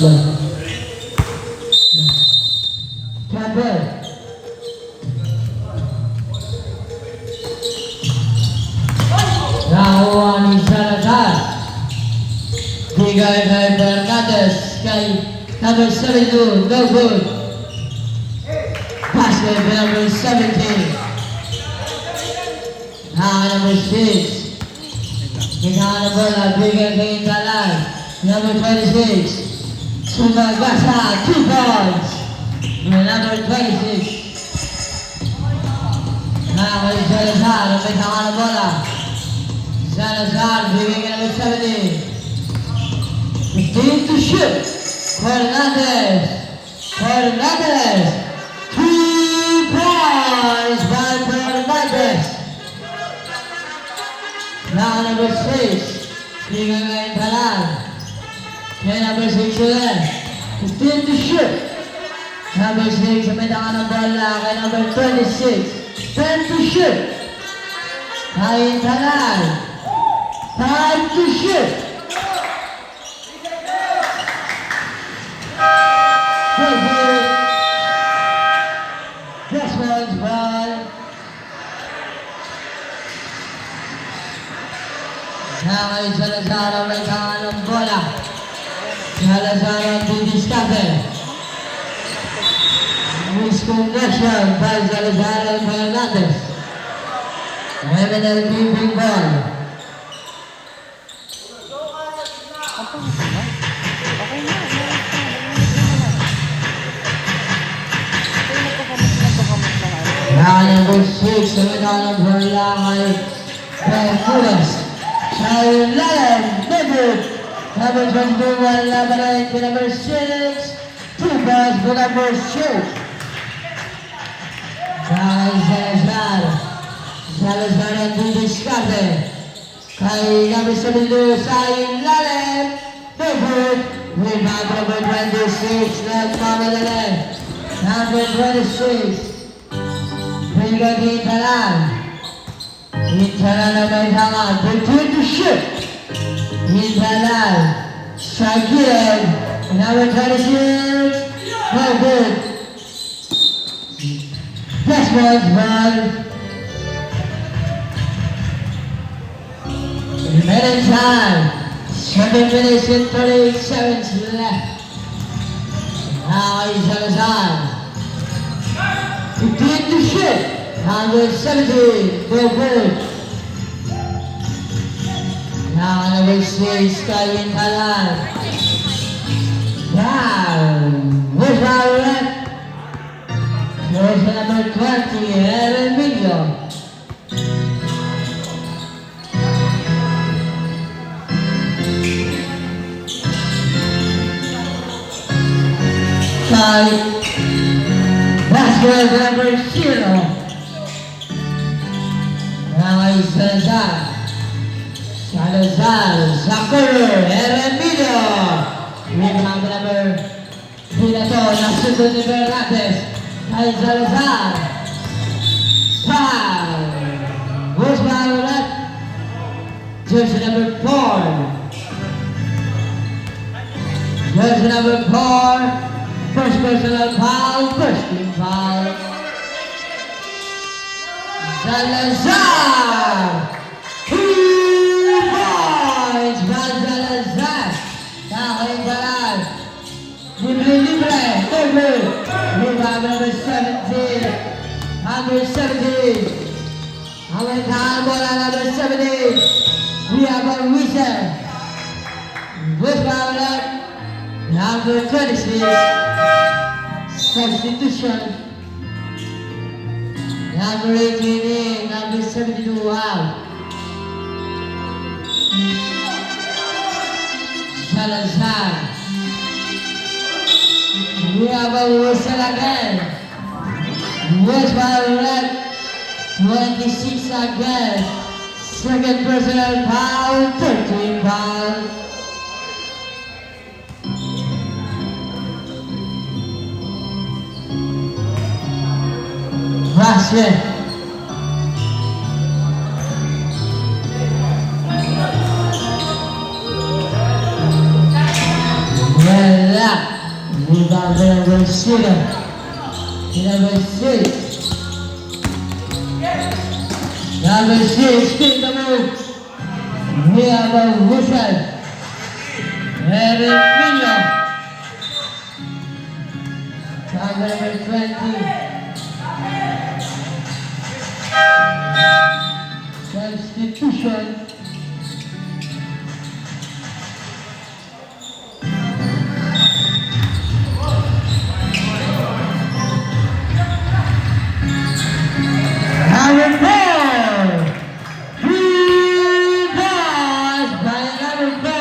Yeah. Campbell. Round one is Salazar. Bigay kay Bernades kay number 72, no good. Basket by number 17. Now number 6. Kailangan na bola, bigay kay Intalan. Number 26. Sumagasa, 2 points. Number 26. Now kay Salazar, may kailangan na bola. Salazar, bigay kay number 70. 15 to shoot. Fernandez. 3 points by Fernandez. Now number 6. Bigay kay Intalan. Kaya number 6 ulit. 15 to shoot. Number 6, may tangan ng bola kay number 26. 10 to shoot. Kay Intalan. 5 to shoot. This one's ball. Now kay Salazar ang may tangan ng bola. Salazar ang didiskate. Misconnection by Salazar and Fernandez. Criminal keeping ball. Now number 6, sumunod ng bola kay Perfules. Siya lalam, number 22, laban kay number 6. 2 balls for number 6. Kay Salazar. Salazar ang didiskarte. Kay number 72 sa ilalim. Favorite. Rebound number 26. Nagmamadali. Number 26. Bigay kay Intalan. Intalan na may hangat. 13 to shoot. Intalan. Sa gilid. Number 26. No good. This one's ball. Remaining time. 7 minutes and 38 seconds left. Now is Salazar. 15 to shoot. Number 17. No good. Now number 6. Kay Intalan. Wow. Where's our left? There's number 20, Aaron Video. Basket number 0. Now is Salazar. Salazar, Sakura, Aaron Video. Rebound number Pinato, nasunod ni Fernandez. Kay Salazar. Foul. Who's foul ulit? Jersey number 4. Jersey number 4. First personal foul. First team foul. Salazar. 2 points by Salazar. Nakaintalan. Libre. Rebound number 17. Number 17. American bola number 17. We have a whistle. Whistle number 26. Substitution. Number 18 in. Number 72 out. Salazar. We have a whistle again. Whistle red. 26 again. Second personal foul. 13 foul. Basket. Well, number 0. Number 6. Number 6, still the move. We have a whistle. Eric Pino. Number 20. Substitution. Number 4. Free pass by number 4.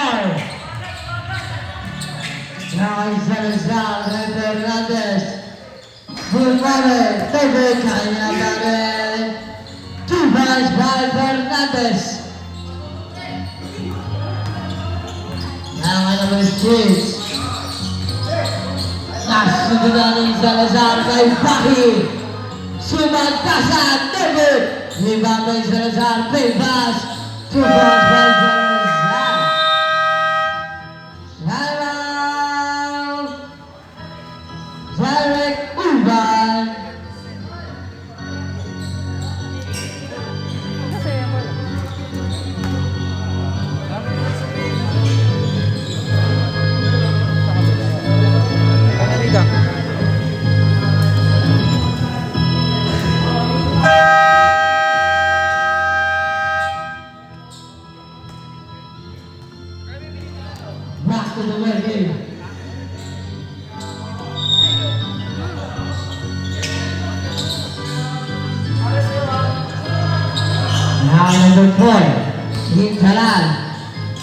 Now Salazar and Fernandez. Full cover, favorite China Bagel. 2 pass by Fernandez. Now number 6. Nasusunod ni Salazar kay Paki. Sumagkasan, David. Rebound by Salazar, play pass. 2 pass by Salazar. Timeout. Zarek Urban. Back to the red game. Now number 4, Hintalan.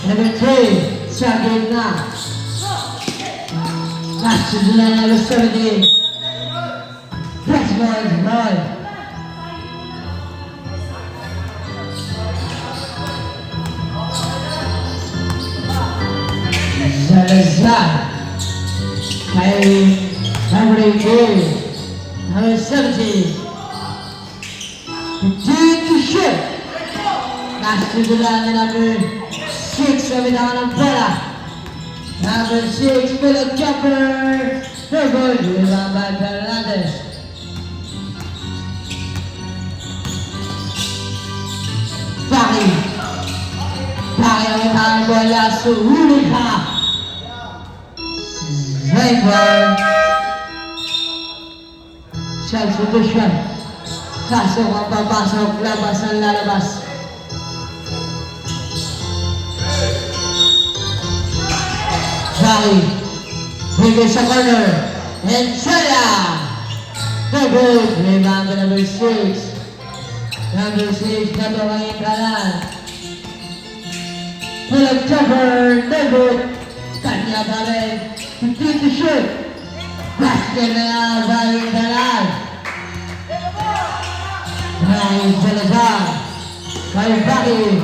Number 3, Sergey Na. Nasusunod na number 17. Press boys, Roy. Salazar. Kay number 18. Number 17. Continue to shoot. Nasusunod na number 6 sa bitawan ng bola. Number 6, Philip Jumper. No good. Rebound by Fernandez. Paki. Paki ang itang bola. Suhuli ka. Zayvon. Substitution. Pasok ang papasok. Labas ang lalabas. Paki. Bigay sa corner. And Chaya. No good. Rebound by number 6. Number 6 na ito ang Hintalan. Philip Jumper. No good. Kanya pa rin. Continue to shoot. Basket na yan sa Hintalan. Ryan Salazar. Kay Paki.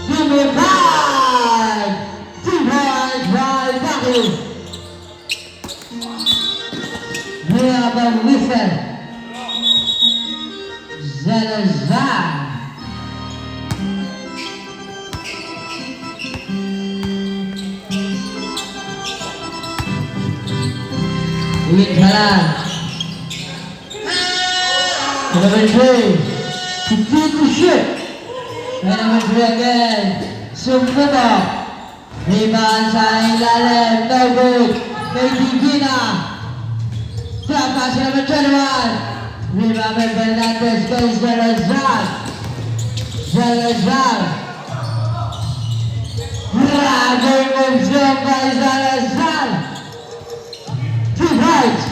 Number 5. 2 points by Paki. We have a whistle. Salazar. Hintalan. Number 3. Continue to shoot. And number 3 again. Sumubo. Rebound sa ilalim. No good. Kay Divina. Drop pass number 21. Rebound by Fernandez kay Salazar. Salazar. Grabe moves yun by Salazar. 2 points.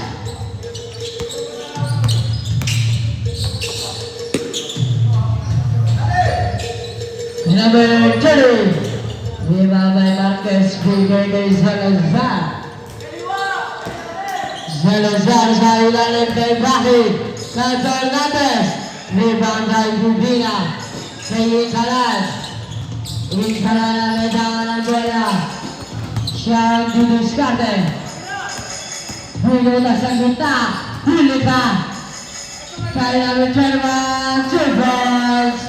Number 30. Rebound by Marquez Bigger kay Salazar. Salazar sa ilalim kay Paki. Kay Fernandez. Rebound by Bubina. Kay Hintalan. Hintalan ang medangan ng bola. Siya ang didiskarte. Hulo na sa gitna. Huli ka. Kaya return man. 2 points.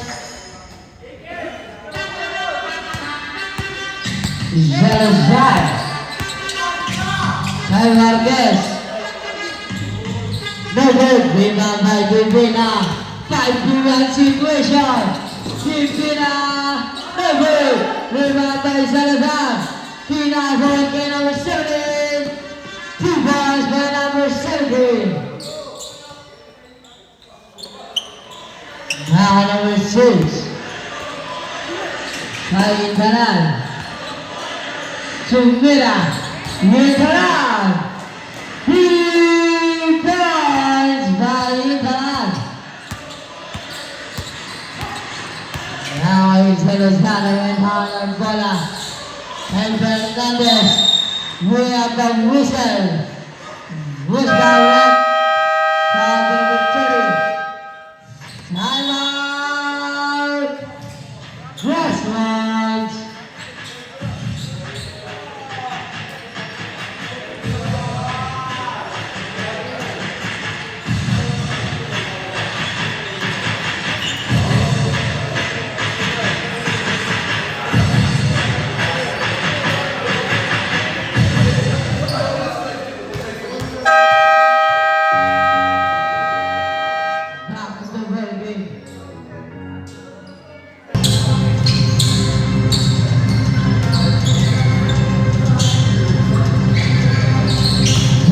Salazar. Kay Marquez. David, rebound by Divina. 5-2-1 situation. Divina, David, rebound by Salazar. Tina going to number 17. 2 points by number 17. Now number 6. Kain Tanan. Sumira. Tanan. 3 points by Tanan. Now it's Salazar and Harlan Bola. And Fernandez. We have the whistle. Whistle red. Foul number 30. Time out. Crossroads. Back to the ball game.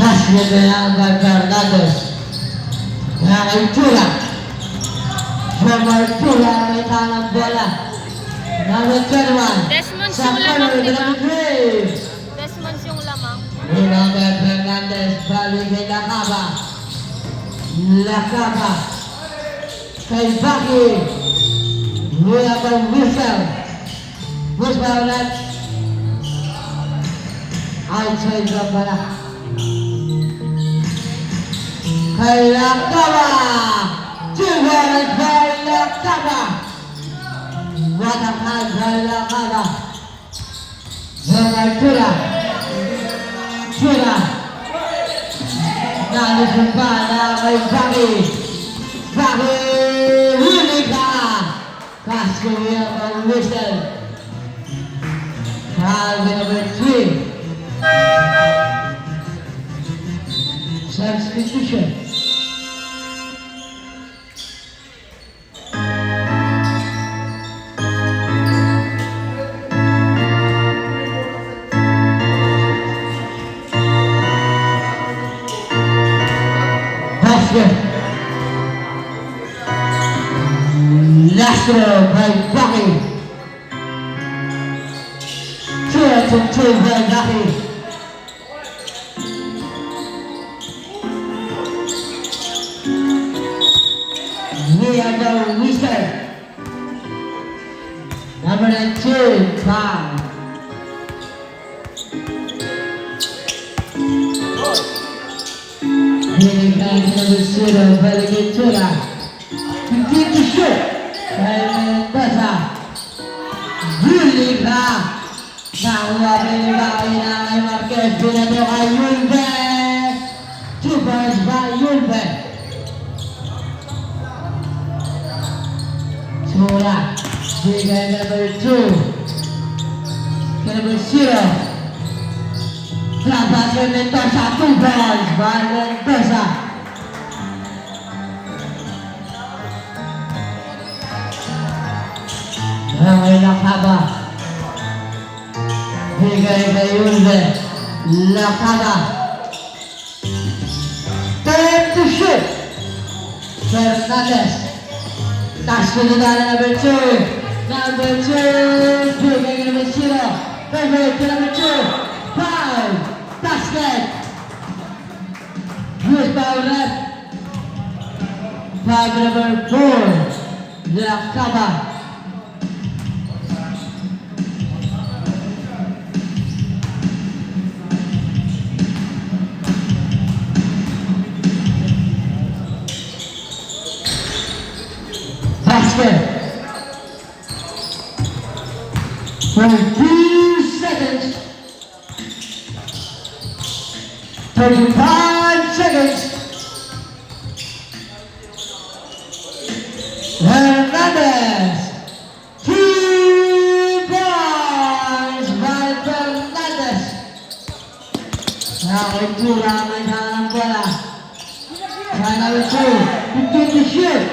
Last year by Fernandez. Now Chula. From Chula may tanang bola. Number 21. Desmond Sa yung lamang, corner, di ba? number 3. Desmond yung lamang. Number Fernandez, balik kay Lakaba. Lakaba. Kay Baki. We have a whistle. Whistle left. Outside the bola. Kay Lakaba. 2 points by Lakaba. What a pass by Lakaba. Number Chula. Chula. Nalusog pa na kay Baki. Baki. Huli ka. Kaso yung ang whistle. Foul number 3. Substitution. Basket. Lastro by Baki. 2 by Baki. We have the whistle. Number 2, foul. Here comes number 0, Baligatura. Begin to shoot. And Basa. Really bad. Nakuha pinibaki na kay Marquez. Binato kay Yulbe. 2 points by Yulbe. Chula. Bigay number 2. Number 0. Trapas kay Mendoza. 2 points by Mendoza. Ay Lakaba. Bigay kay Yulbe. Lakaba. Time to shoot. Fernandez. Taas ko na number 2. Number 2. Bigay kay number 0. Perfect to number 2. Foul. Basket. Use foul left. Foul number 4. Lakaba. Basket. For 2 seconds. 35 seconds. Fernandez. 2 points by Fernandez. Now, Ventura may tanang bola. Kaya Ready to shoot.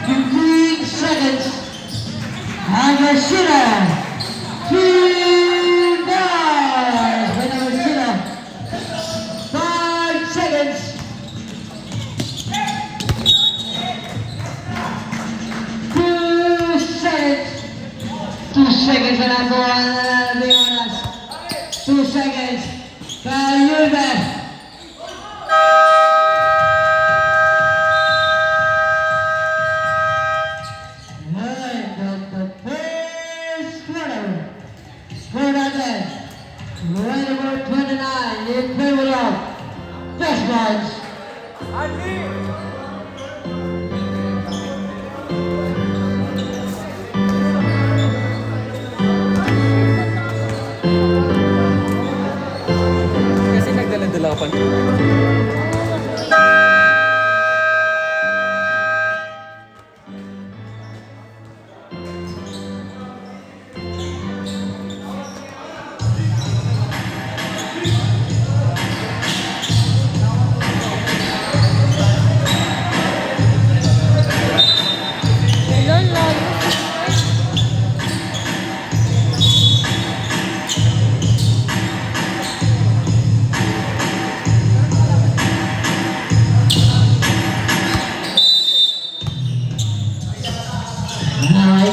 15 seconds. And the shooter. 3 balls. By number shooter. 5 seconds. 2 seconds. 2 seconds na lang po ang oras. 2 seconds. Kayuban. The first quarter. Score again. Right number 29 in favor of Best Buds. Kasi nagdala-dala ka pa.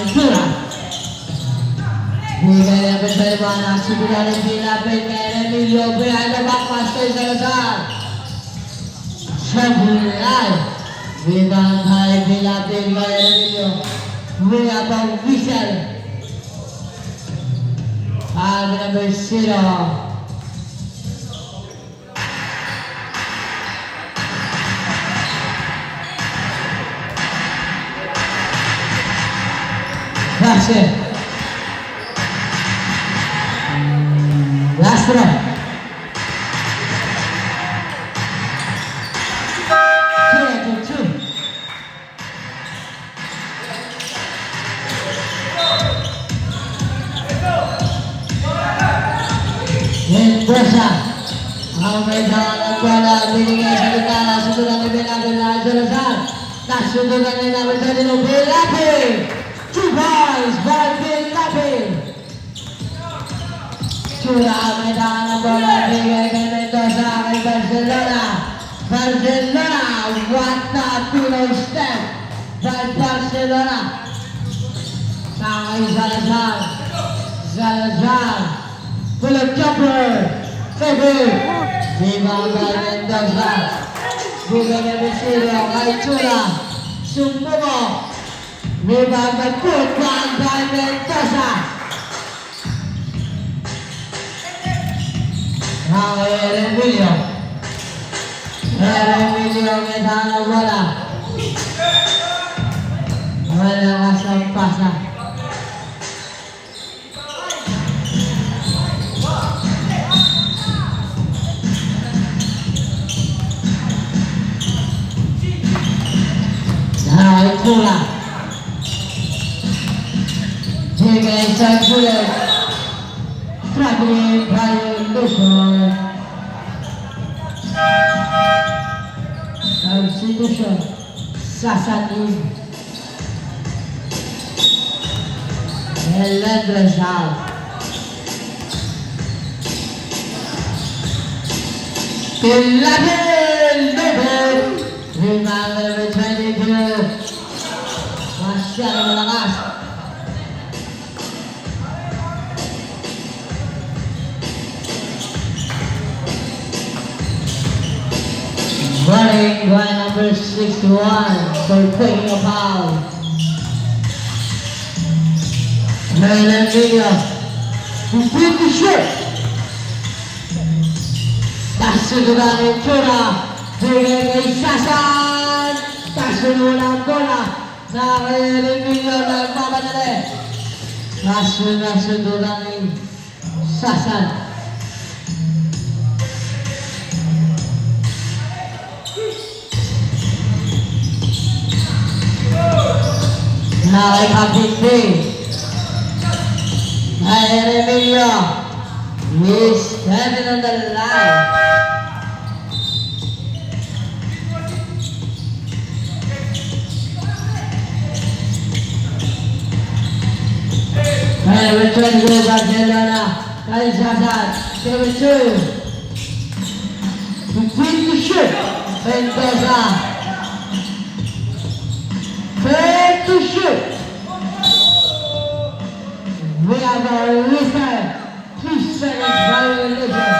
Tura. Bigay na ba sa iba na sigura ng pinapin kay Emilio behind the back pass kay Salazar. Sabuhay. Bigay kay pinapin kay Emilio. Mula pang whistle. Ang number 0. That's it. Last one. Two. Mendoza. Ang may dawan ng bola. Binigay sa gitara. Sundulan ni Benabel na Salazar. Nasundulan ni Nabel sa Dinobel. 2 points by Benabel. Tura may dawan ng bola. Binigay kay Mendoza kay Barcelona. Barcelona. What a Pinoy step by Barcelona. Kay Salazar. Salazar. Full of jumper. Seven. Viva kay Mendoza. Viva kay Bisirio. Kay Tura. Sumuko. Viva kay Putman kay Mendoza. Kay Remilio. Remilio may dalang bola. Wala kasang pasa. Ay, Tura. Bigay sa Bullet. Traveling by Luzon. Substitution. Sasanin. Melendres out. Pilapil! Double! Rebound number 22. Masyadong malakas. Running by number 61 for taking a foul. Melendres. Complete the shot. Nasudugan ni Tura. Bigay kay Sasan. Kasunod ang bola. Sa kay Remilio na magmamadali. Nasudugan ni Sasan. Na kay Kapitbe. Kay Remilio. He's standing on the line. Number 22, Barcelona. Kyle Sassan. Number 2. Between the shoot. Mendoza. Fair to shoot. We have a whistle. 3 seconds violation.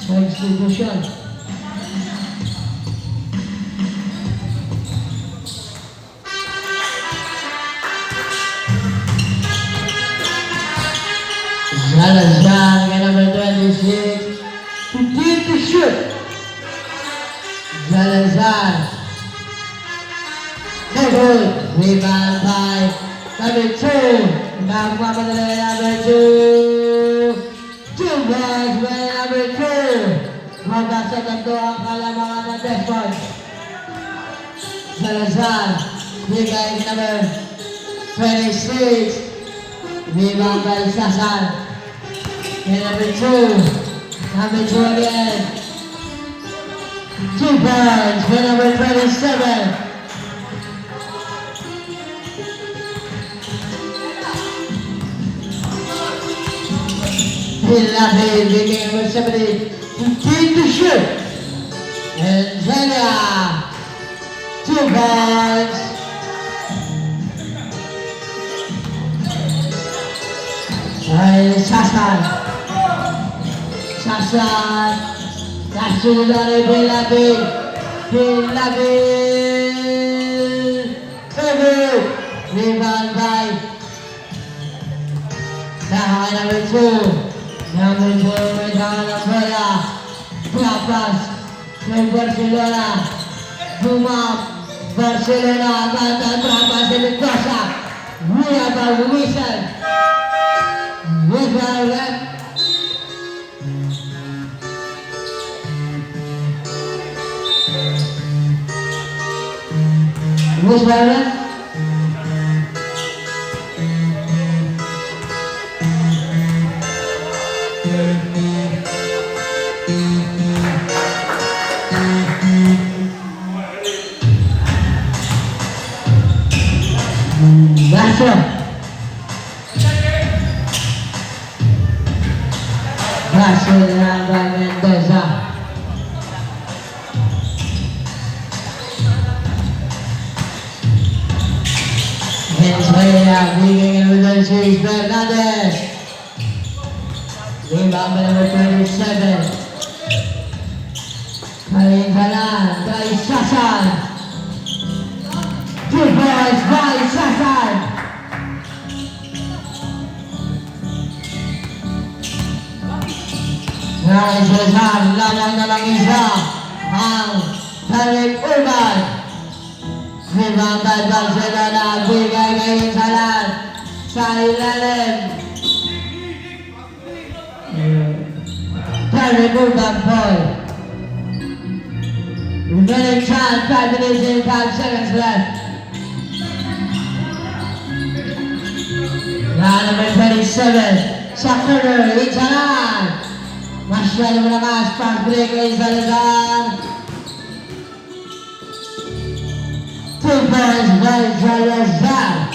Substitution. Salazar, number 26. 15 to shoot. Salazar. No good. Rebound by number 2. Nagmamadali number 2. 2 balls by number 2. Magbasa tanto ang kalamangan ng Desmond. Salazar. Bigay number 26. Rebound by Sassan. And number 2. Number 2 again. 2 points for number 27. Hilabi, bigay number 70. 15 to shoot. And Zenia. 2 points. Ay, Sassan. Sassan. Kasunod ni Hilabi. Hilabi. Cover. Rebound by number 2. Number 2 with ang bola. Trapas ng Barcelona. Bumap. Barcelona. Bata Trapas ng Mendoza. We have a whistle. Whistle rep. Whistle rep. Baso. Baso ng Mendoza. Venezuela, bigay ng number 6, Fernandez. Rebound by number 27. Kalingalan by Sassan. 2 points by Sassan. Ngayon Sassan, lamang na lang isa ang Tarek Urban. Rebound by Barcelona, bigay kay Salan sa ilalim. Tarek Urban ball. Remaining time, 5 minutes and 5 seconds left. Number 27, sa corner, Itzalan. Masyado malakas, pass break kay Salazar. 2 points by Salazar.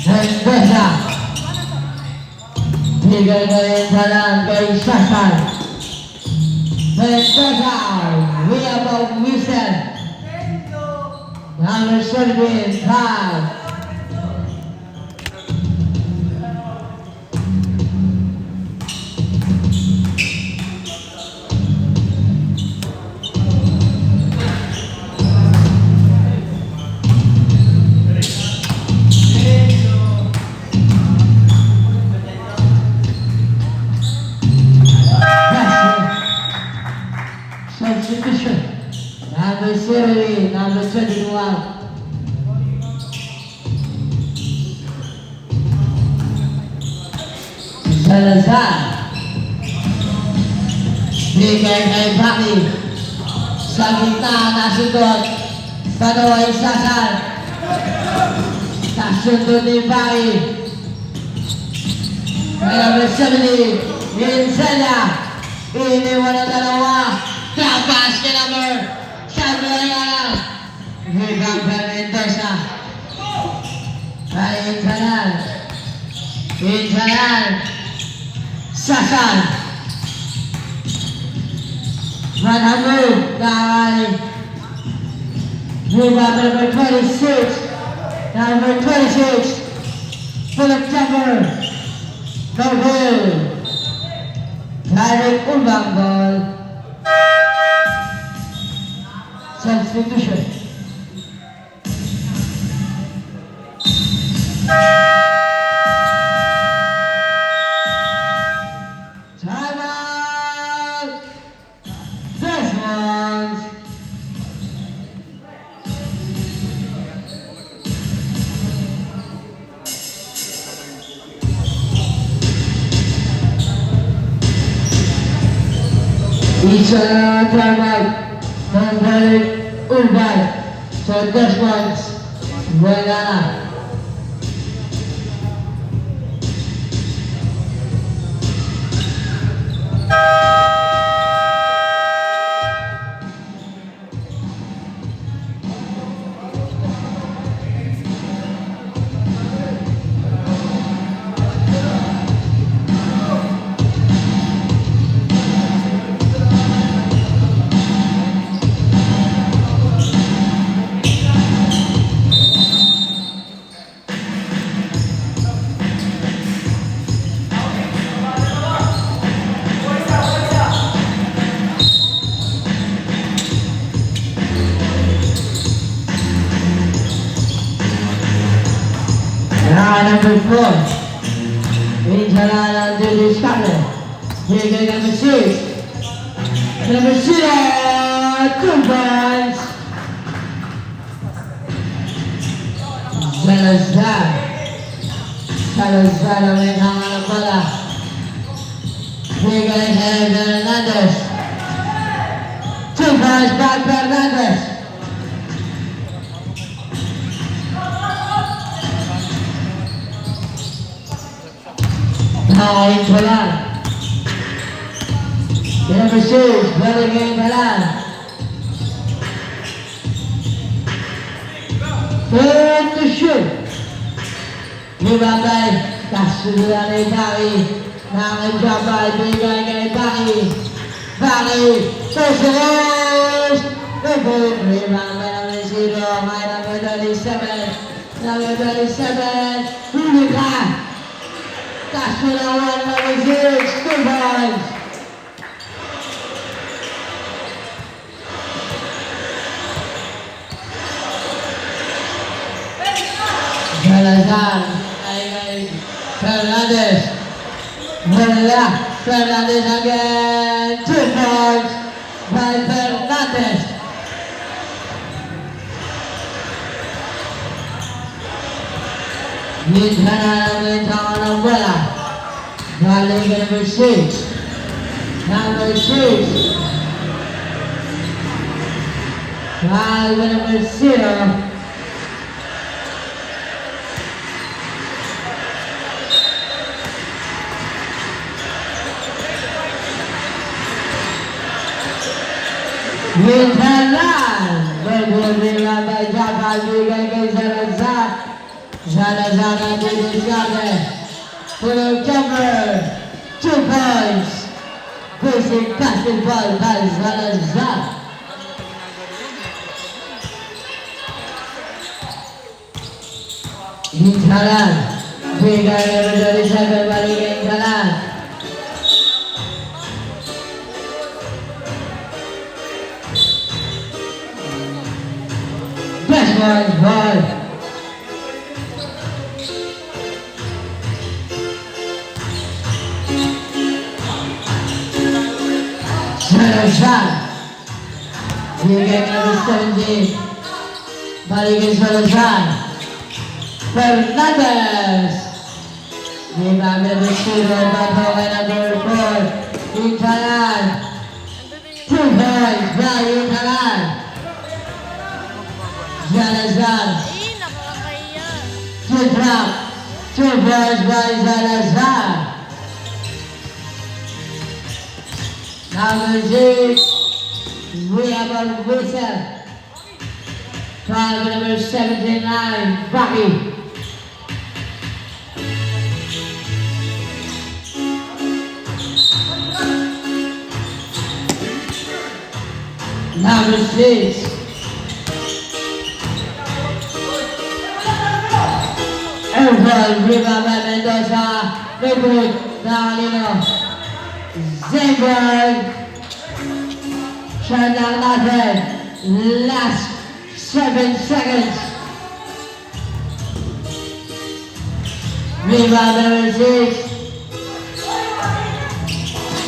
Mendoza. Bigay na rin Itzalan kay Sassan. Mendoza, we have a whistle. Number 75. Substitution. Number 70, number 21. Salazar. Bigay kay Baki. Sa gitna, nasundot. Panoy Sassan. Nasundot ni Baki. Kay number 70, Vincella. Iniwan ang dalawa. Trapas kay number 7. Rebound by Mendoza. By Intalan. Intalan. Sasan. Manhamud. By rebound number 26. Number 26. Philip Jumper. Gobel. Direct Umbang ball. Substitution. Time out. This one's Isa time out. Nambalik Urbay. So this one's wala na. Number 4. Injalan Dili Scarlett. Here number 6. Number 6. 2 points. Salazar. Salazar ang may tangan ng bola. Here Fernandez. 2 points back Fernandez. Intalan. Number 6, balik kay Intalan. Turn to shoot. Libagay. Kasunod ni Baki. Nakajabay. Bigay kay Baki. Baki. Tosalos. Good. Rebound by number 0. May number 37. Number 37. Huli ka. Kasulawan number 6, 2 points. Salazar, Fernandez. Wala, Fernandez again, 2 points by Fernandez. Intalan ang tangan ng bola. Balik kay number 6. Number 6. Balik kay number 0. Intalan. Bergulirlah by Jaka. Bigay kay Salazar. Salazar ang didiskarte. Philip Jumper. 2 points. Basic basketball by Salazar. Intalan. Bigay number 37. Balik kay Intalan. Best one, ball. Salazar. Bigay number 17. Balik kay Salazar. Fernandez. Rebound number 0. Bato kay number 4. Intalan. 2 points by Intalan. Salazar. Nakakaya. 2 drop. 2 points by Salazar. Number 6. We have a whistle. Foul by number 79, Baki. Number 6. Airball, rebound by Mendoza. No good. Now, Zaybird. Shot down nothing. Last 7 seconds. Rebound number 6.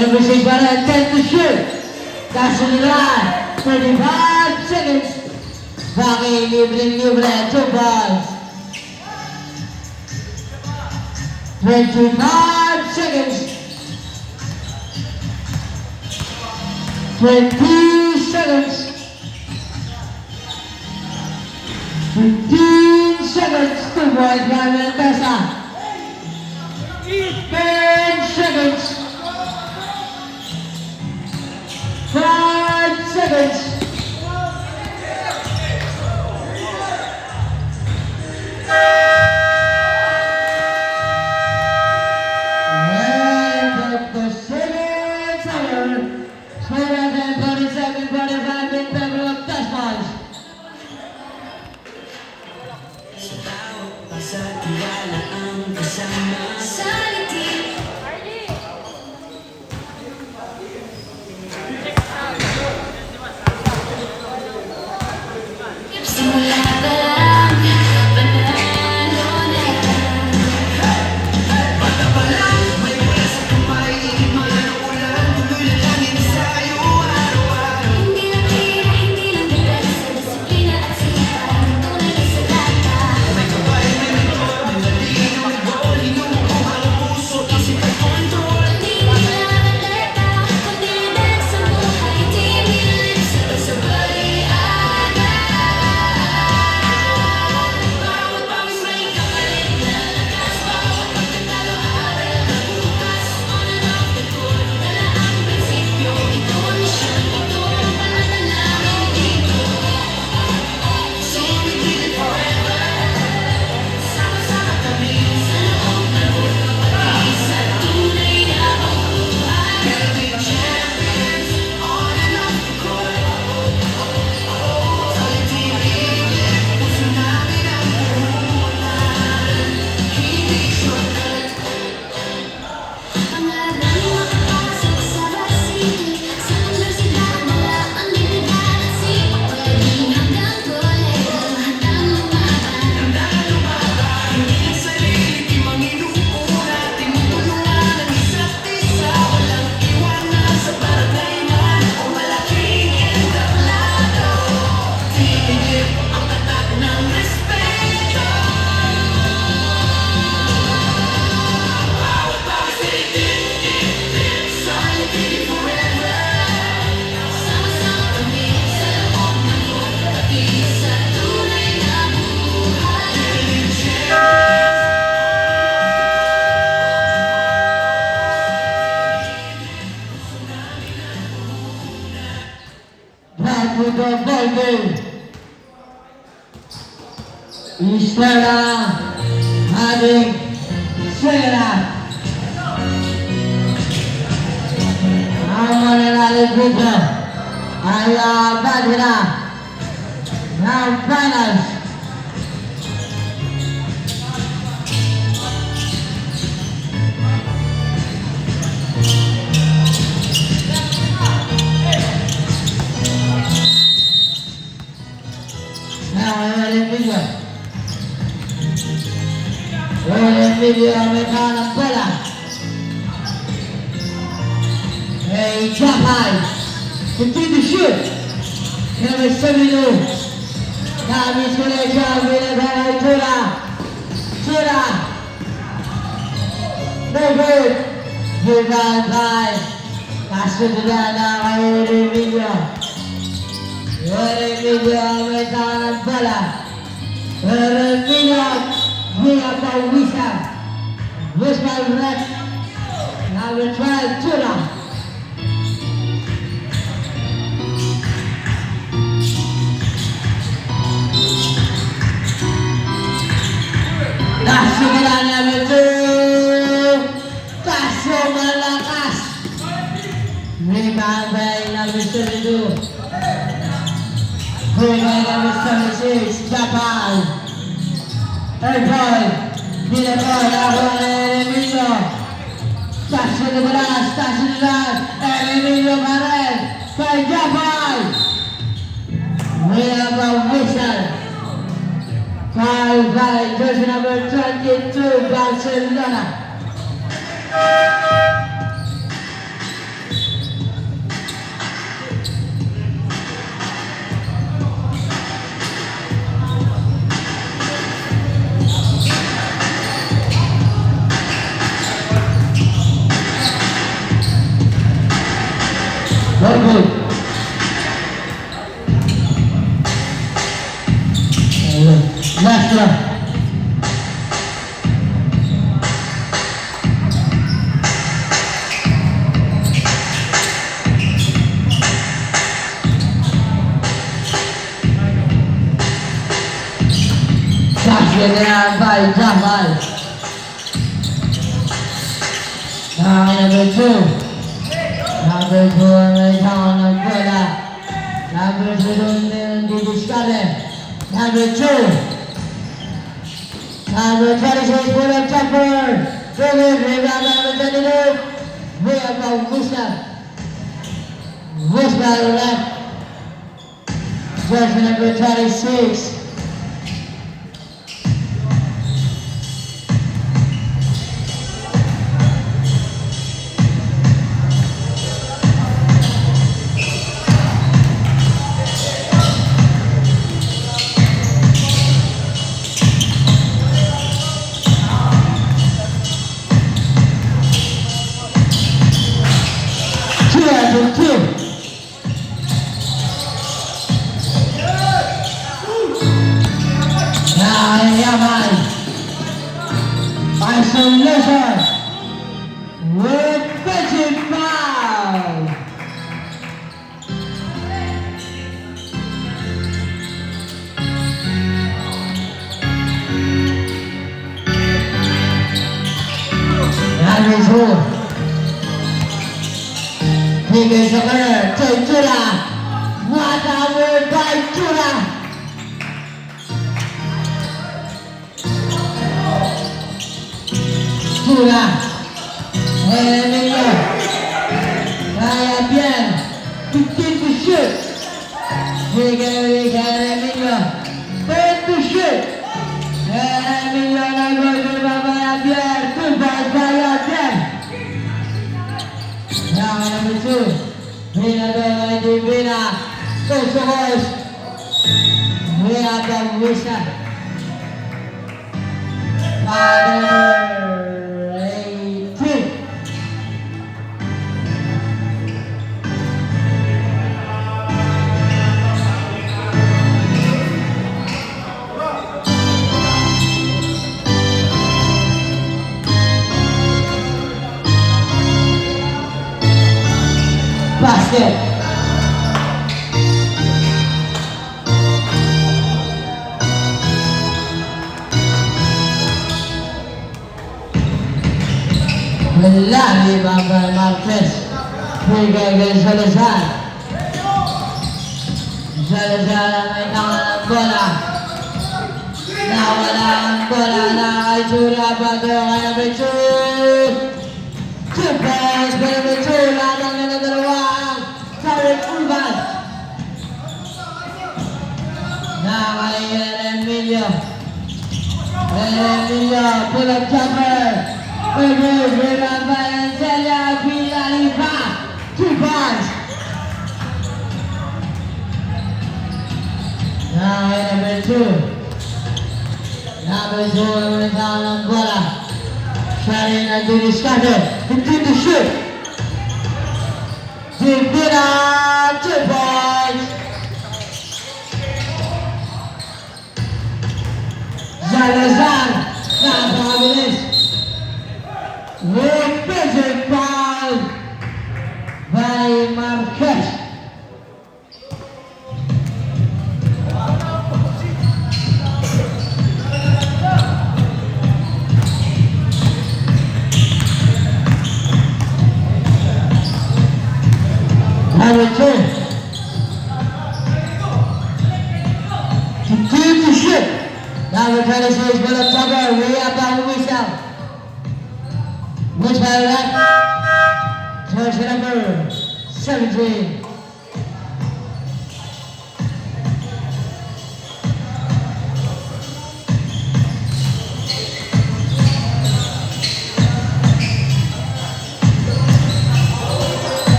Number 6 got a 10 to shoot. That's in the line. 35 seconds. Baki, libre, 2 balls. 25 seconds. 20 seconds. 15 seconds. 2 points by Mendoza. 10 seconds. 5 seconds. Back with the ball game. Estrada having Serra. Ang mananalo dito ay Badira ng finals. Video may kanang bola. Hey, jump high. Continue to shoot. Number 72. Kami sudah jauh dari Tura. Tura. No good. Rebound by. Kaso sudah na kay Remilio. Remilio may kanang bola. Remilio. Dia Paulista. Whisper Red. Now we try Tura. number 2. Kaso malakas. Rebound by number 72. Rebound number 76. Japan. Third point. Binabon ako ng Emilio. Kaso na balas. Kaso na balas. Emilio pa rin. Kay Japan. We have a whistle. Foul by jersey number 22, Barcelona. Very good. Last one. That's by Jamal. Number 2. Number 2 may tawag ng bola. Number 2 hindi diskarte. Number 2. Number 26 for the jumper. Rebound number 22. We have a whistle. Whistle left. Jersey number 26. Isolation with pitching foul. Number 2. Bigger Zucker to Jura. What a word by Jura. Jura. Emilio. Kaya bien. 15 to shoot. Bigger Emilio. 10 to shoot. Emilio na gol de Babaya bien. 2 balls by bien. Now number 2. Vina de Divina. Coach Horse. We have the whistle. Father 18. Basket. Lagi Bambal Marquez. Bigay Salazar. Salazar ang may tangan ng bola. Nawala ang bola na kay Jura bago kay number 2. 2 points by number 2. Latang na dalawang Tarek Urban. Na kay Emilio. Emilio, pull up jumper. Rebound by Angelia Villalba. 2 points. Now number 2. Number 2 ang tawag ng bola. Siya rin ang diniscarded. Hindi to shoot. Divina, 2 points. Salazar, napakabilis. With basic foul by Marquez. shoot. Number 26, Philip Tucker, way up on the whistle. Which by right? Jersey number 17.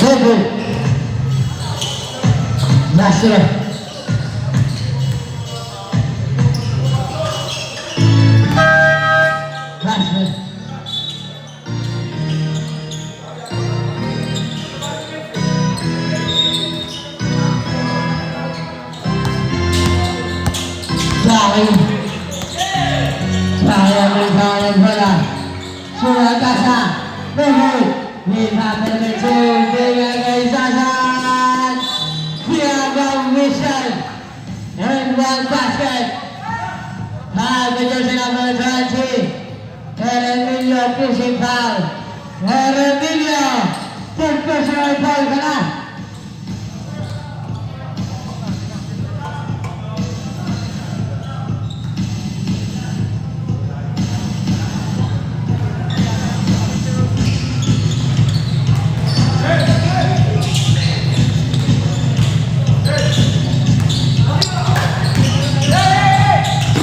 Togo. Nasir. Nasir. Jari. Jari yang bola. Sudah kasar. Berhubung. Lima menit dengan Zasan. Tiago Mission. And one basket. Jersey number 20. Heremilio pushing foul. Heremilio. Take personal foul ka na.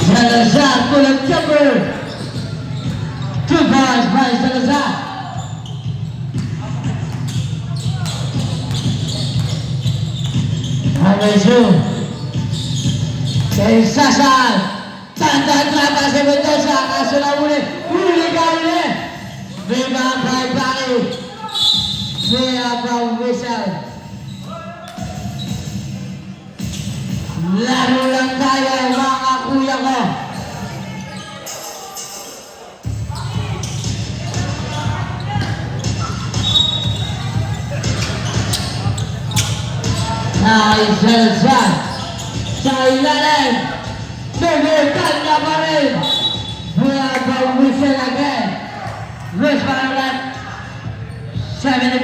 Salazar full of jumper. 2 points by Salazar. Number 2. Kay Sasan. Tanda trapa si Mendoza. Kaso na uli. Uli ka uli. Rebound by Barry. Clear from whistle. Laro lang tayo mga kuya ko. Salazar sa ilalim. Binitan niya pa rin. Mula pa whistle again. Wrist by left. 74.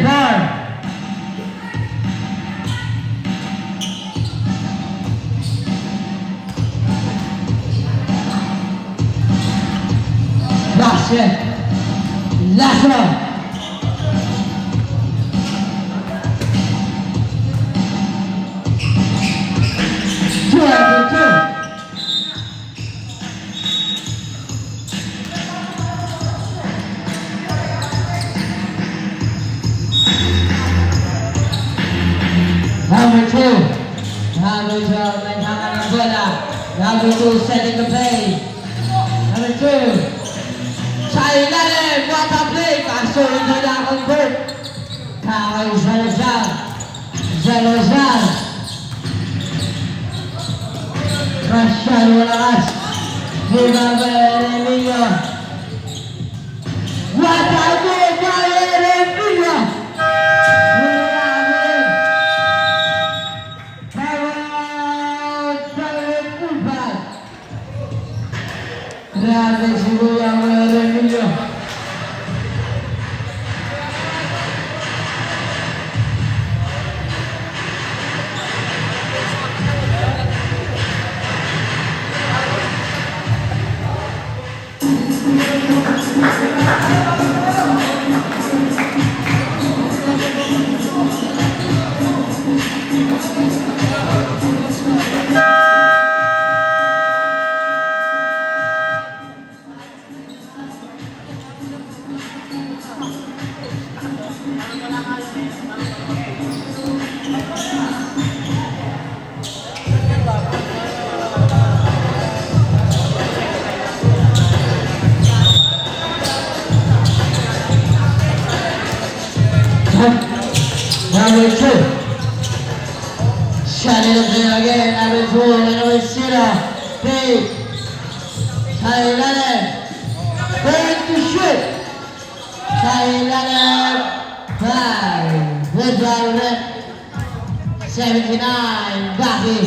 Basket. Last one. Number 2. Number 2, maintaingan ng bola. Number 2, setting the play. Number 2. Sa ilalim, what a play! Kaso hindi na convert. Kaway Salazar. Salazar. Masyado lakas. Gimaba Heremilio. What a play by Heremilio! Grabe siguro ang Heremilio. Number 2. Shot it up there again. Number 2. Number 0. Big. Thailand. Going to shoot. Thailand. 5. Red Velvet. 79. Baki.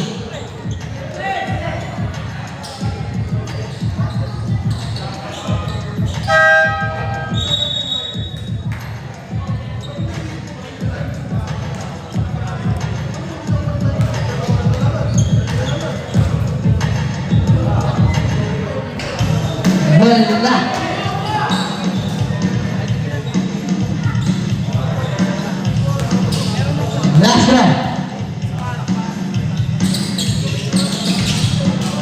na. Last one.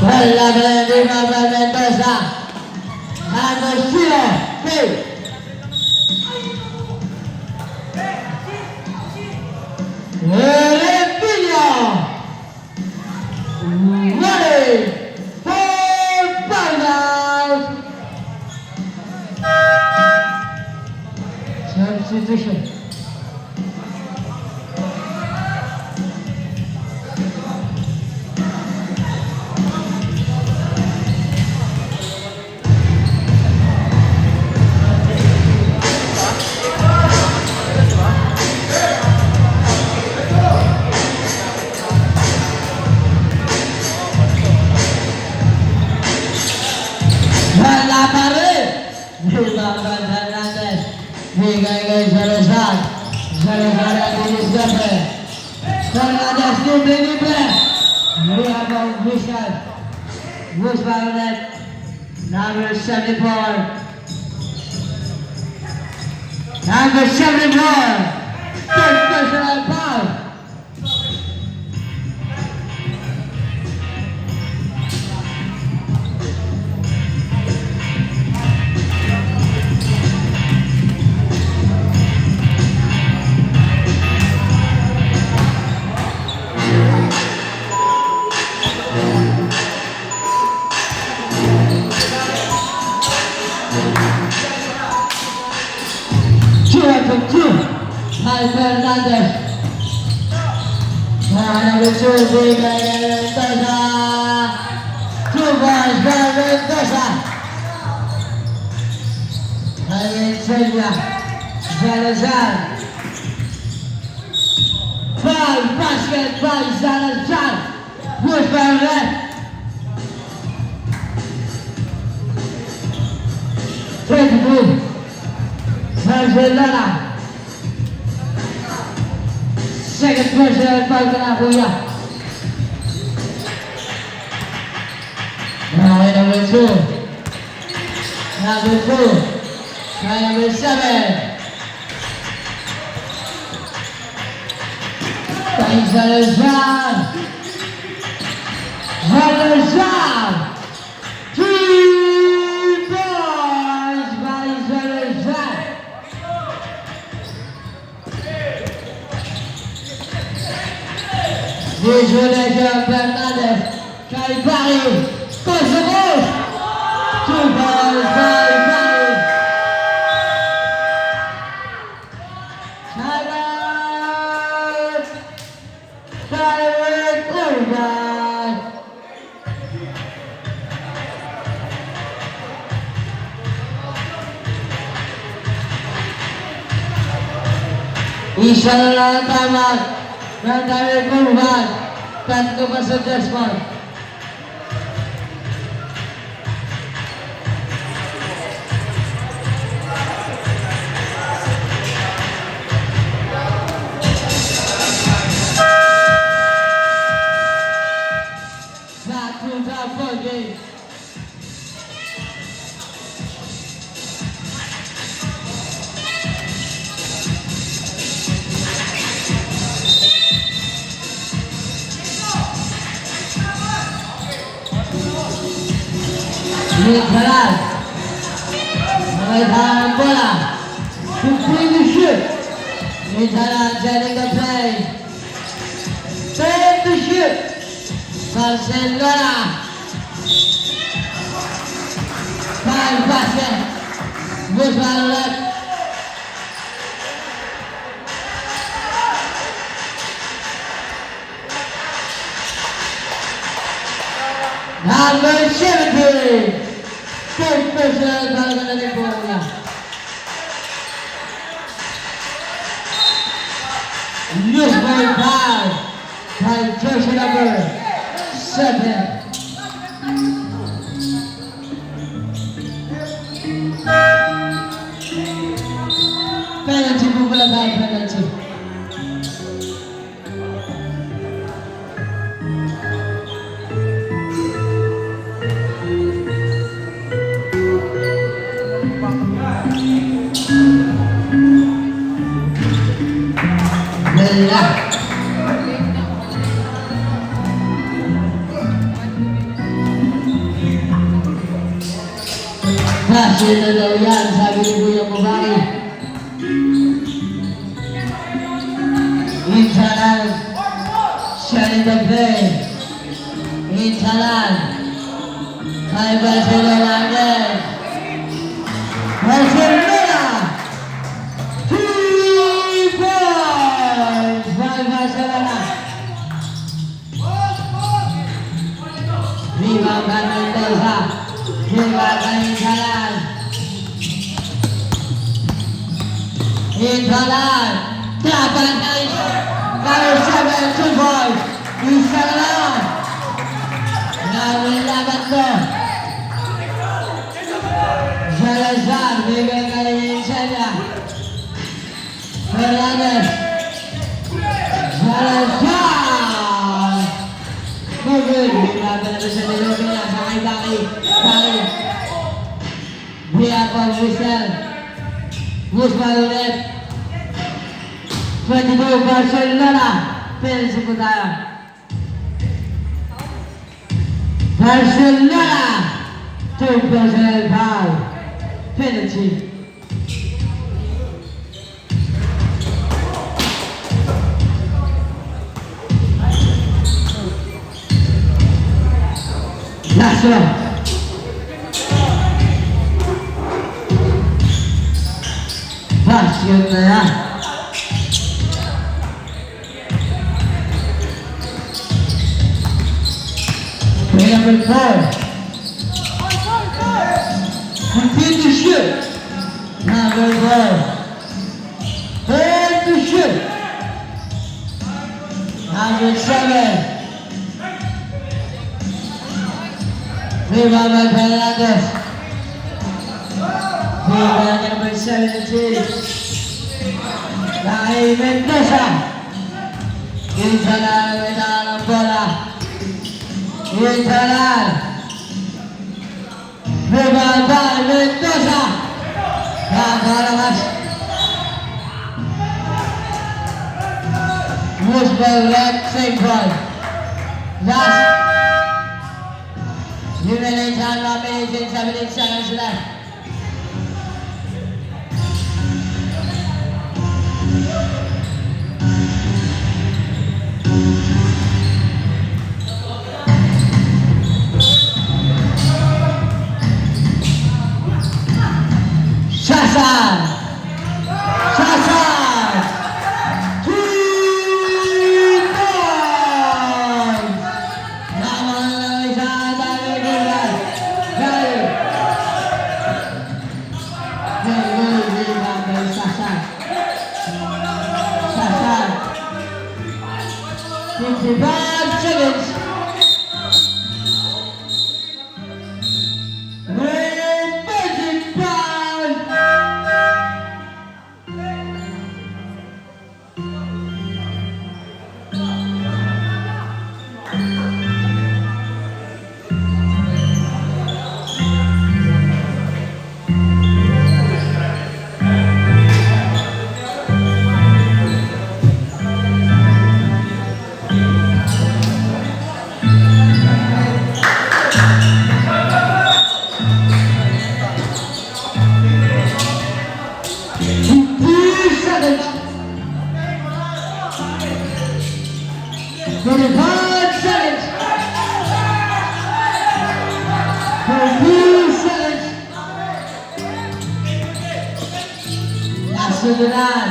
Bola menerima Mendoza. Agostino. Olivia. Ready for burnout. Substitution. Wala pa rin. Lumaban Hernandez. Bigay kay Salazar. Salazar ang dinisgape. Hernandez libre. Lihabang Vishal. Bush Baronet. Number 74. Number 74. Third personal foul. Hai Fernandez. Number 2, bigay kay Mendoza. 2 balls by Mendoza. Kay Celia. Salazar. 5 basket by Salazar. Push by left. 22. Barcelona. Second personal foul ka na, kuya. Okay, number 2. Number 2. Kay number 7. Kay Salazar. Salazar. 3 points by Salazar. Visualization Fernandez. Kay Barry. Push the push. 2 balls by Barry. Silence. Silent Urban. Isa na lang ang tama. Silent Urban. Tatlo pa sa Desmond. Game. Halal. Halal ng bola. Complete the shoot. Halal setting the play. Set the shoot. Barcelona. 5 basket. Bush Baronet. Number 70. Third personal foul ka na din po niya. Loose ball foul by jersey number 7. Penalty po pala tayo, penalty. Basket na daw yan, sabi ni Kuya Mubari. Intalan. Sharing the play. Intalan. Kay Barcelona again. Barcelona! 3 points by Barcelona. Rebound by Mendoza. Rebound by Intalan. Intalan. Dapat kay 7 2 points. Isa na lang. Nawilaban to. Salazar, bigay ka rin yung Sanya. Fernandez. Salazar. Good. Binaban na sa nilobi niya. Baki. Bia pa Whistle. Whistle ulit. 22 Barcelona. Penalty po tayo. Barcelona. 2 personal foul. Penalty. Last one. Basket na yan. Play number 4. Continue to shoot. Number 4. Turn to shoot. Number 7. Rebound by Fernandez. Rebound number 17. Kay Mendoza. Intalan ang bola. Intalan. Rebound by Mendoza. Nakakalakas. Musbel left same point. Last. Remaining time 1 minute and 17 seconds left. Sasan! 3 points! Naman ng isang dami nila. Gary! Rebound by Sasan. Sasan. 55 seconds. Magic Brown! Sudan.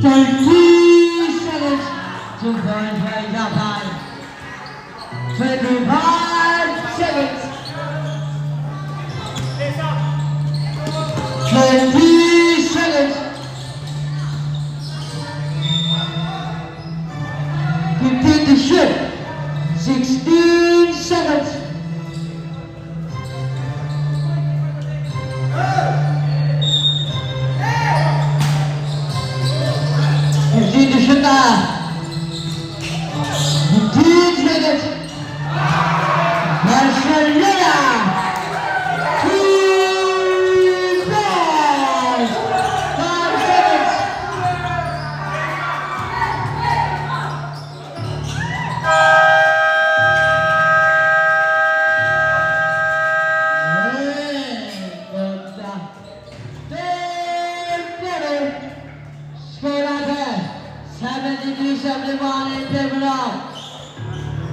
30 seconds. 2 points by Japan. 25 seconds. 20 seconds. 15 to shoot. 16 seconds. 15 to shoot na. 15 seconds. Barcelona. 3 points. 5 seconds. 71 in favor of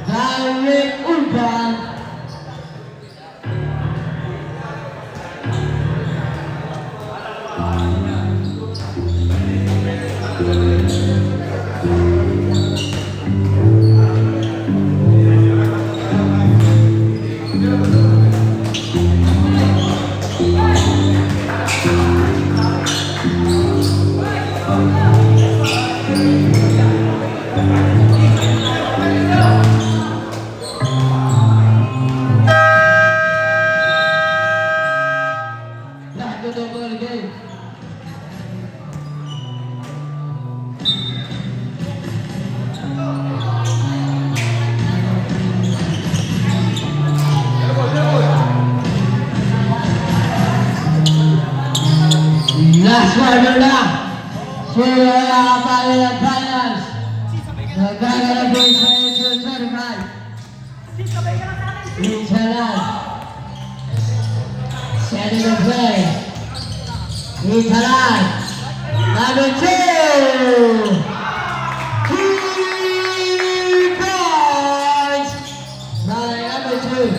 Derek Urban. Back to the ball game. Last quarter na. Sila nakapali ng finals. Nagkakalabay sa issue 25. Isa lang. Setting the play. Isa lang. Number 2. 3 points. Number 2.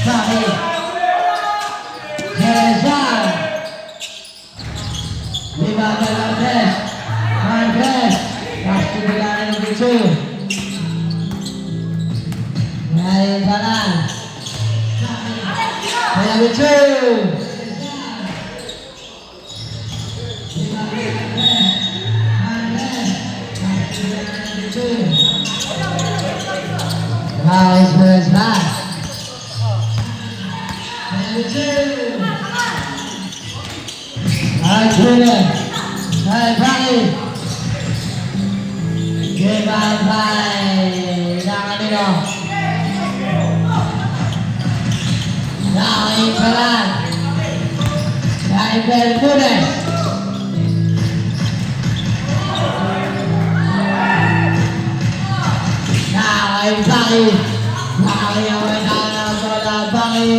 Bakit? Rezan. Lima Marquez. Marquez. Pass to the line number 2. Ngayon pa lang. Number 2. Lima Marquez. Marquez. Pass to the line number 2. Now it's first pass. Number 2. Arjuna. Hai Bali. Game on by Nakanino. Now Insalan. Dari Bermudez. Now Bali. Now yang menang bola Bali.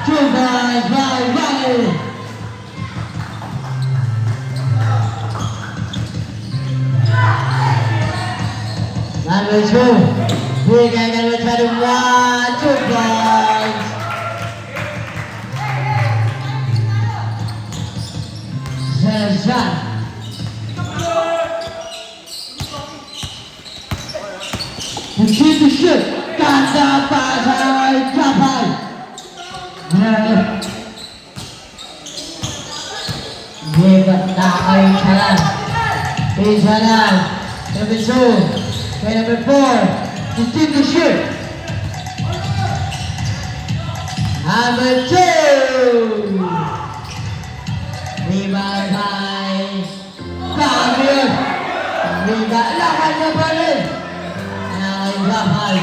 Coba Bali. Number 2, we can get it to 1, 2 points. Session. And keep the shit. Ganda pasay, kapay. Give it now, Insalan. Number 2. Okay, number 4, just keep the shoot. Number 2. Rebound by Fabio. Rebound, lawan niya pa rin. Now Japal.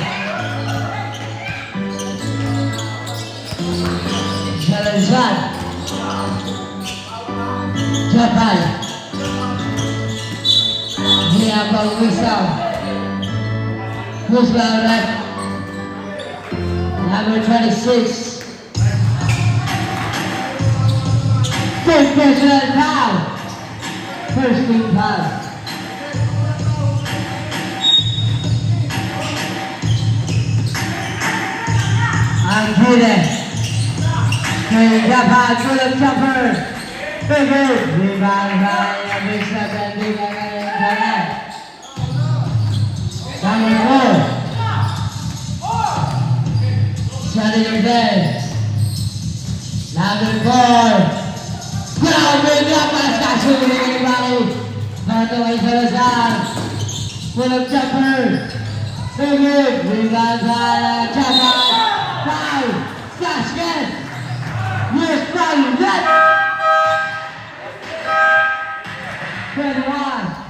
Salazar. Japal. Dia pang-wisal. Who's right? Number 26. First personal foul. First team foul. Angkide. Kaya Japal, good jumper. Very good. Rebound by number 7. Number 4. Shutting your bed. Number 4. Grabe na paskasyon ni Bali. Mataway Salazar. Full of jumper. Very good. Rebound by Japal. 5. Basket. Yes, Bali. Net. 21.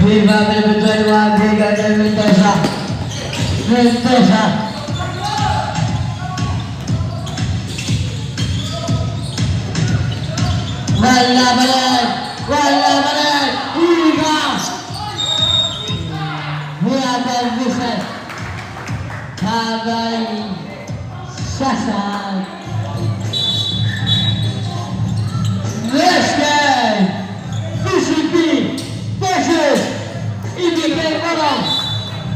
Viva number 21, Vega de Mendoza. Mendoza. Wala pa rin! Wala pa rin! Higa! Habang Vincent. Habang Sasan. This game, PCP versus EBK Morong.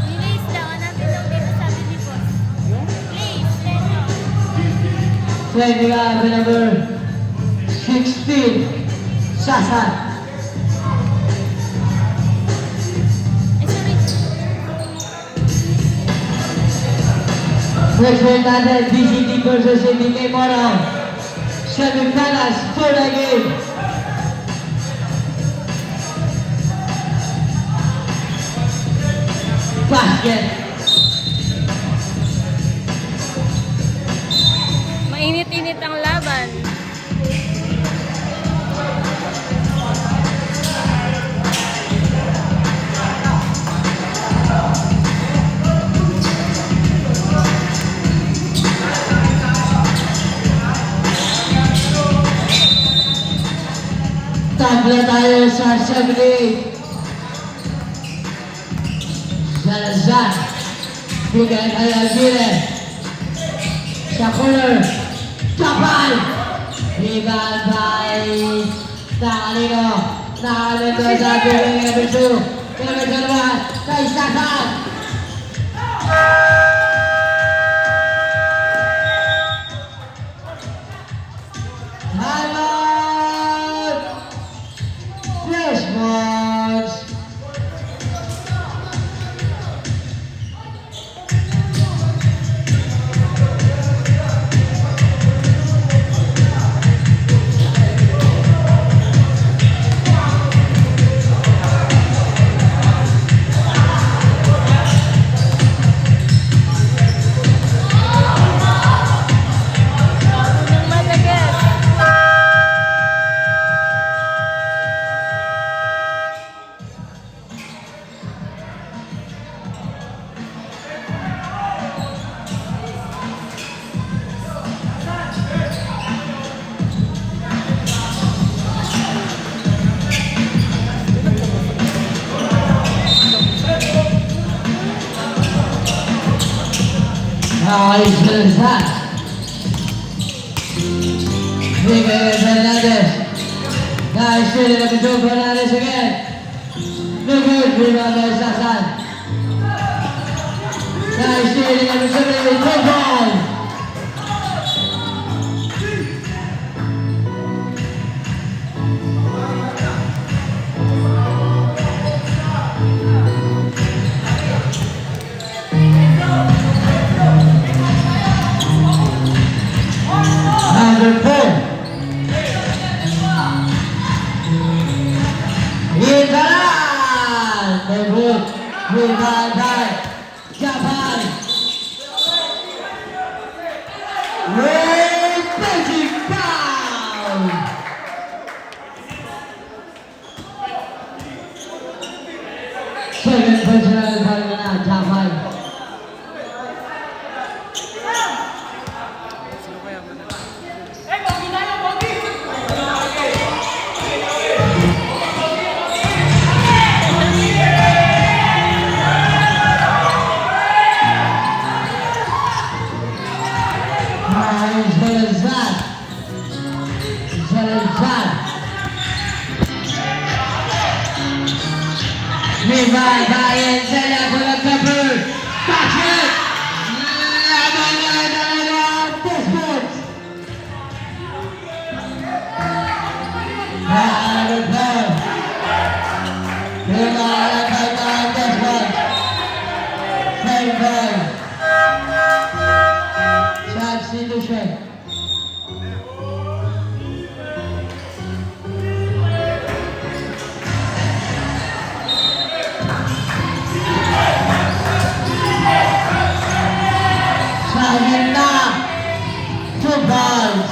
Release lang. Hanapin lang dito sabi ni boss. Please, let go. Training up number 16, Sasan. Sorry. Next one natin, DCT versus EBK Morong. Semifinals for the game. Basket. Mainit-init ang laban. Tabla tayo sa 78. Salazar. Bigay kay Alvire. Sa corner. Kapal. Bigay kay Nakalino. Nakalino sa bigay number 2. Number 2 kay Sasan. Timeout! Flash Boys! Unang madagas. Nice Salazar. Bigay kay Fernandez. Nice shooting number 2, Fernandez again. No good, rebound by Sasan. Nice shooting number 7, no ball. Number 4. Itaran! No good. Rebound by Japan. Ray Magic foul! Second personal foul na Japan. Sino kaya man? Salazar. Salazar. Rebound by Encela for the cover. Basket. Distance. Number 4. Rebound by distance. Same ball. Substitution. Sagina. 2 balls.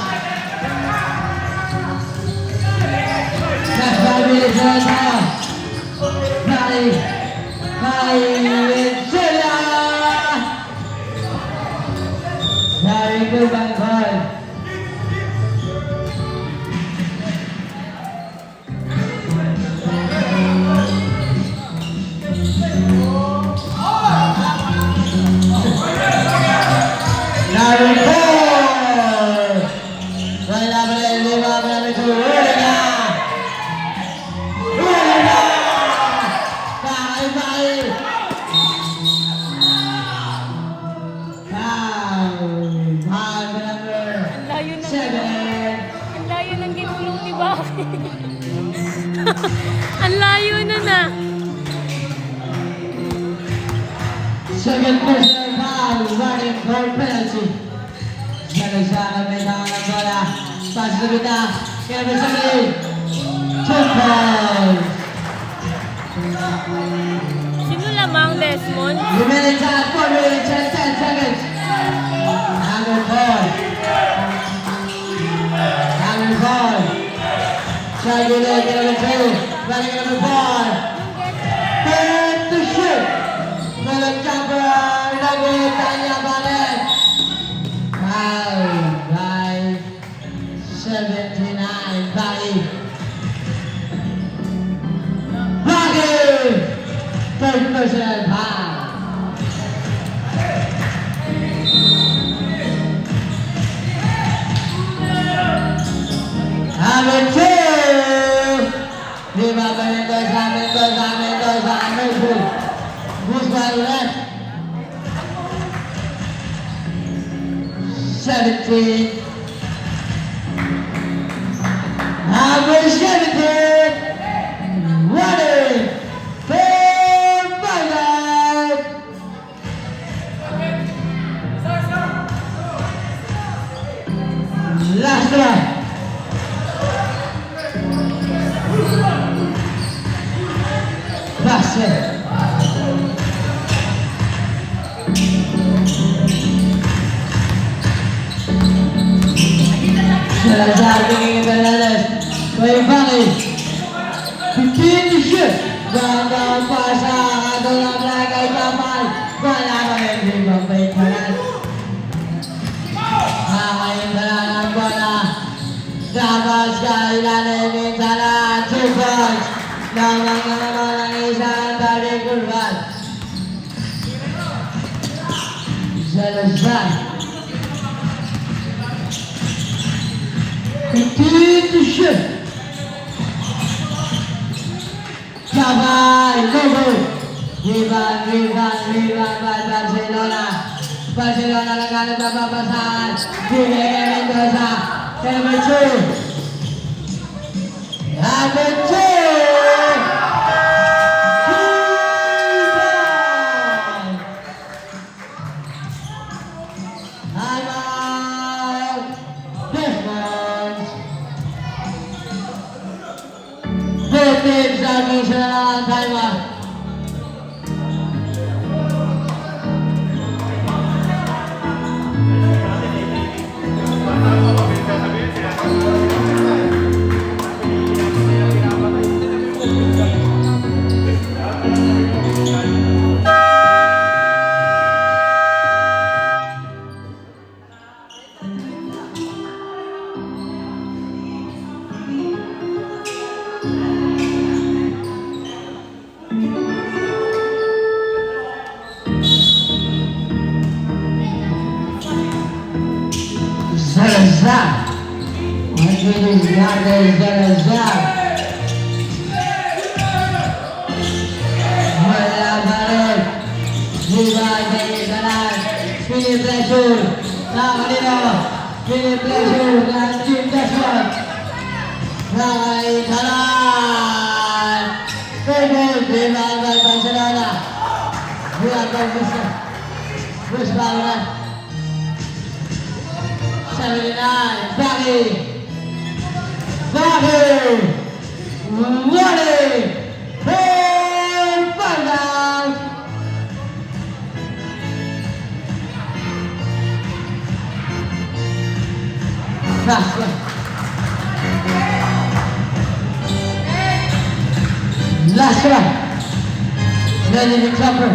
Next ball is Salazar. Kay Encela. Very good by ball. Number 4. Wala pa rin, lima pa namin ito. Huli na! Huli na! Bakay-bakay! Foul pa number Ang layo ng 7. Ang layo ng ginulong ni Baki. Ang layo na na. Second personal foul, running for penalty. Siya may tangan ng bola. Pass sa bita. Kevin Sakli. 2 points. Sino lamang, Desmond? 2 minutes and 4 minutes and 10 seconds. Number 4. Number 4. Shagulay, number 2. Running number 4. Turn to shoot. Walang jumper. Nagutan niya balik. Foul by 79. Baki. Baki! Third personal foul. Number 2. Lima pa Mendoza. Who's by left? 17. Number 17. Running for Bangkok. Last one. Basket. Salazar tingin Fernandez. May Baki. 15 to shoot. Ganda pa sa katulang na kay Kamal. Wala pa rin si Bombay Karan. Kakain ka na ng bola. Dapat ka ilalim sana 2 points. Lamang na naman ang isang tali kurban. Salazar. 15 to shoot. Sabay, Lobo. Rebound by Barcelona. Barcelona naghanap na papasahan. Bigay kay Mendoza. Number 2. Number 2. Both teams are being on timer. Salazar. Martinez Salazar. Wala pa rin. Diba kay Karan. Philip Lesur. Na kanino. Philip Lesur. Na Team Desmond. Na kay Karan. Favorite. Diba kay Barcelona. Diba kay Bruce Bauer. 79, Baki! Running! And find out! Last one. Last one. Ready to jumper.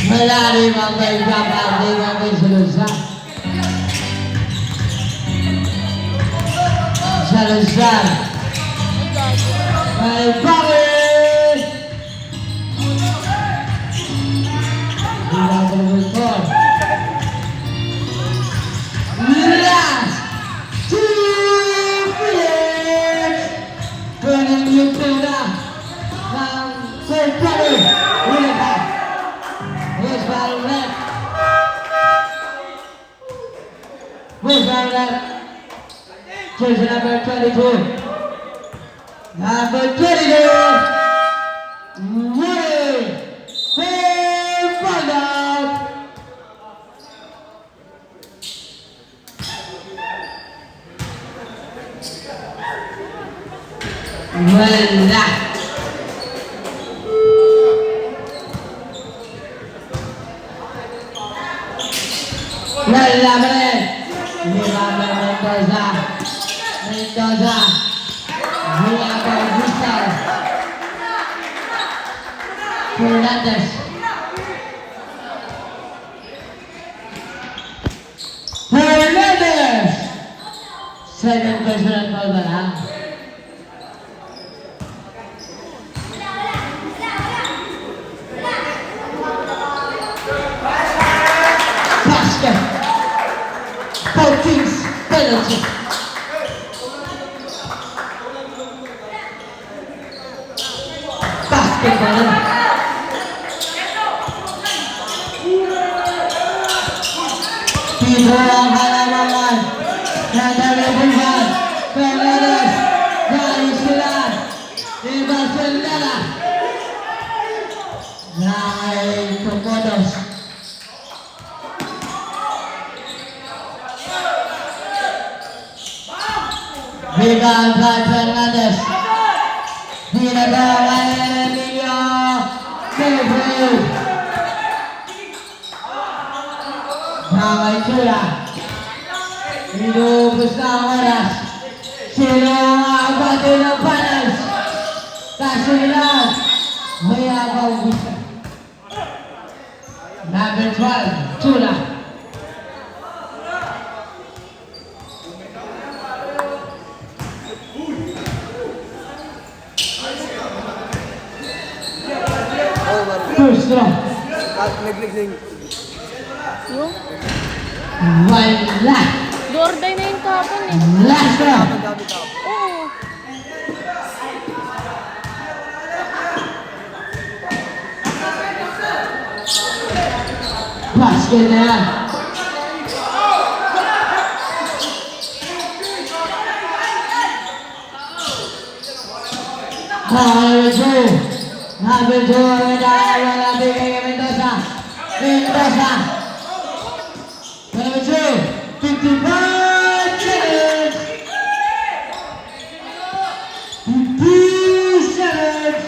Malalim ang may kapatid ang may Salazar. Salazar. May Baki! number 4. Last 2 minutes! Ganun yung pera ng third quarter. Ulit ha. Here's battle left. Here's battle left. Jersey number 22. Number 22. Winning. Fair final. Wala. Wala pa rin. Miranda Mendoza. Mendoza. Miranda Gustal. Fernandez. Fernandez. Second personal foul ba na? Basket. Both teams penalty. Basket ba na? Pedro ang halamangan. Nadalibuhan. Fernandez. Dari sila. Iba Sendala. Nay Comodos. Bigyan kay Fernandez. Dinagawa ng Emilio David. Nakay Chula. Inubos na ang oras. Sino ang abati ng finals? Kasulilan. May abaw gusto. Number 12, Chula. First draw. Yung? Wala. Dorday na yung kapon eh. Last draw. Oo. Basket na yan. Number 2, wala bigay kay Mendoza. Mendoza. Number 2, 55 seconds. 50 seconds.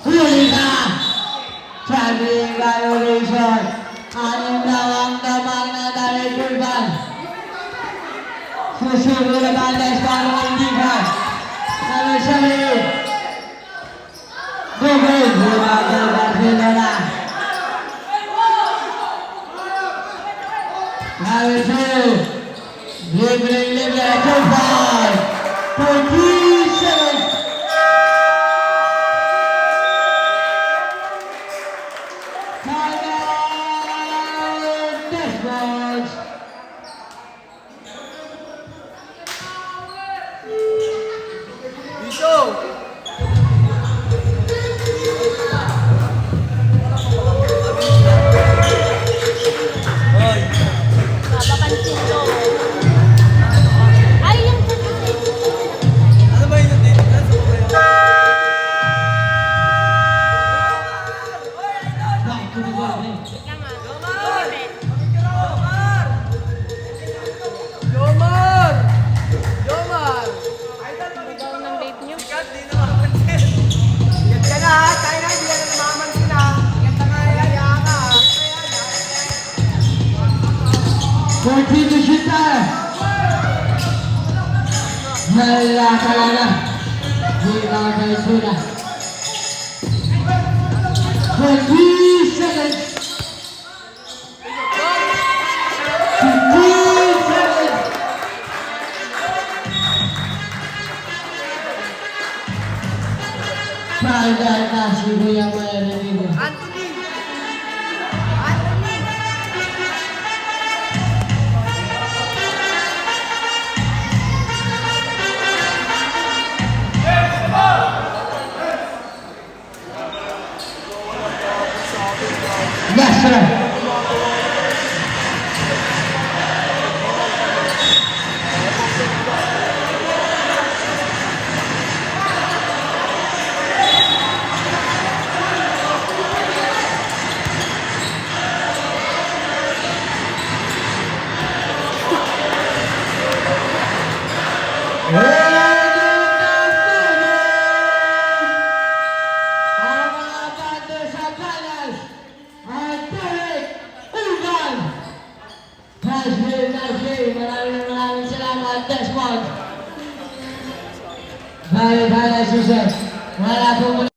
Huli ka. Traveling violation. Anim daw ang damang na dahil kurban. Susunod na bandas para hindi ka. Number 7. Gugol. Bumagal Barcelona. Number 2. Libre. Kurban. 40 seconds. Papapansin ko. Ay, yung Ano ba yun? Yomar! Yomar! Magaw ng vape nyo. Di namamansin. Ingat ka na ha. Tayo na, hindi na namamansin ha. Ingat ka na, yaya ka. 14 to shoot tayo. Wala talaga. Di ka kay Sula. 20 seconds. 15 seconds. Para na si Kuya Mayananigo. Anthony! Yes, sir. Ang mga bando sa kanan ay Derek Ugan. Nasir, maraming salamat, Desmond. Bye, susunod. Wala po muna.